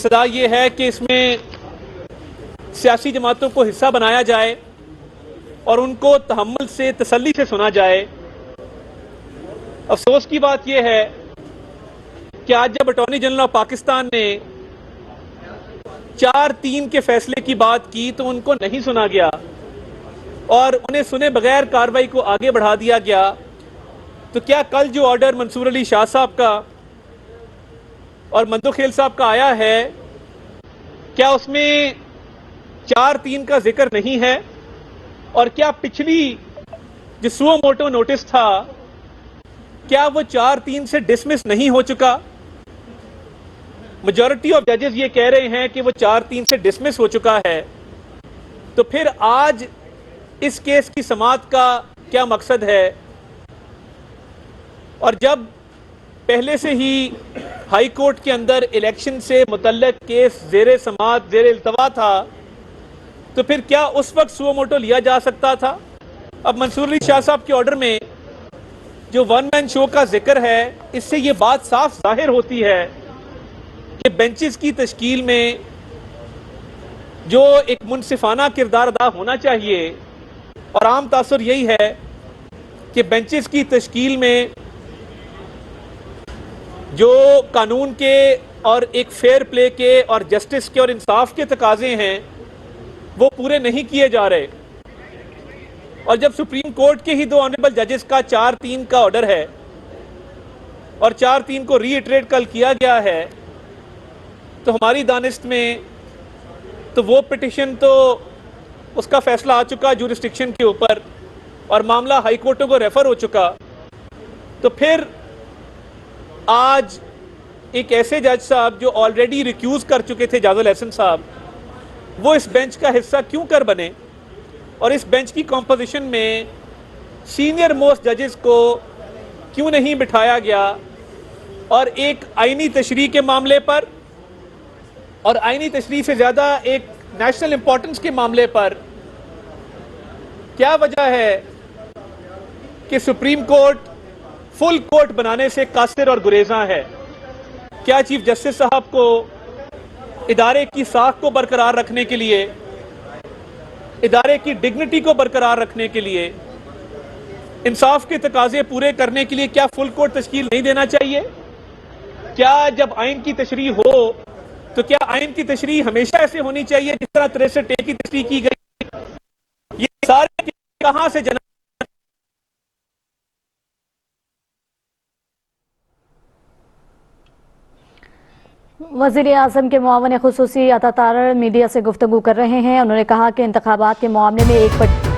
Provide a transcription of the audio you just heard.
सदा ये है कि इसमें सियासी जमातों को हिस्सा बनाया जाए और उनको तहम्मुल से, तसल्ली से सुना जाए। अफसोस की बात यह है कि आज जब अटॉर्नी जनरल ऑफ पाकिस्तान ने 4-3 के फैसले की बात की तो उनको नहीं सुना गया और उन्हें सुने बगैर कार्रवाई को आगे बढ़ा दिया गया। तो क्या कल जो ऑर्डर मंसूर अली शाह साहब का और मंदोखेल साहब का आया है, क्या उसमें 4-3 का जिक्र नहीं है? और क्या पिछली जो सुओ मोटो नोटिस था, क्या वो 4-3 से डिसमिस नहीं हो चुका? मेजॉरिटी ऑफ जजेस ये कह रहे हैं कि वो 4-3 से डिसमिस हो चुका है। तो फिर आज इस केस की समाअत का क्या मकसद है? और जब पहले से ही हाई कोर्ट के अंदर इलेक्शन से मुतल्लिक केस जेरे समाअत, जेरे इल्तवा था, तो फिर क्या उस वक्त सुओ मोटो लिया जा सकता था? अब मंसूर अली शाह साहब के ऑर्डर में जो वन मैन शो का जिक्र है, इससे ये बात साफ जाहिर होती है कि बेंचेस की तश्कील में जो एक मुनसिफाना किरदार अदा होना चाहिए, और आम तासुर यही है कि बेंचेस की तश्कील में जो कानून के और एक फेयर प्ले के और जस्टिस के और इंसाफ के तकाजे हैं वो पूरे नहीं किए जा रहे। और जब सुप्रीम कोर्ट के ही 2 ऑनरेबल जजेस का 4-3 का ऑर्डर है और 4-3 को रीइटरेट कल किया गया है, तो हमारी दानिश में तो वो पिटिशन तो उसका फैसला आ चुका ज्यूरिस्डिक्शन के ऊपर और मामला हाई कोर्टों को रेफर हो चुका। तो फिर आज एक ऐसे जज साहब जो ऑलरेडी रिक्यूज कर चुके थे, जाजुल एहसन साहब, वो इस बेंच का हिस्सा क्यों कर बने? और इस बेंच की कॉम्पोजिशन में सीनियर मोस्ट जजेस को क्यों नहीं बिठाया गया? और एक आईनी तशरीह के मामले पर, और आईनी तशरीह से ज्यादा एक नेशनल इंपॉर्टेंस के मामले पर क्या वजह है कि सुप्रीम कोर्ट फुल कोर्ट बनाने से कासिर और गुरेजा है? क्या चीफ जस्टिस साहब को इदारे की साख को बरकरार रखने के लिए, इदारे की डिग्निटी को बरकरार रखने के लिए, इंसाफ के तकाजे पूरे करने के लिए क्या फुल कोर्ट तश्कील नहीं देना चाहिए? क्या जब आइन की तशरीह हो तो क्या आइन की तशरीह हमेशा ऐसे होनी चाहिए जिस तरह 63A की तशरीह की गई? ये सारे कहां से जना? वज़ीर-ए-आज़म के मुआवन खुसूसी अता तारर मीडिया से गुफ्तगू कर रहे हैं। उन्होंने कहा कि इंतखाबात के मामले में एक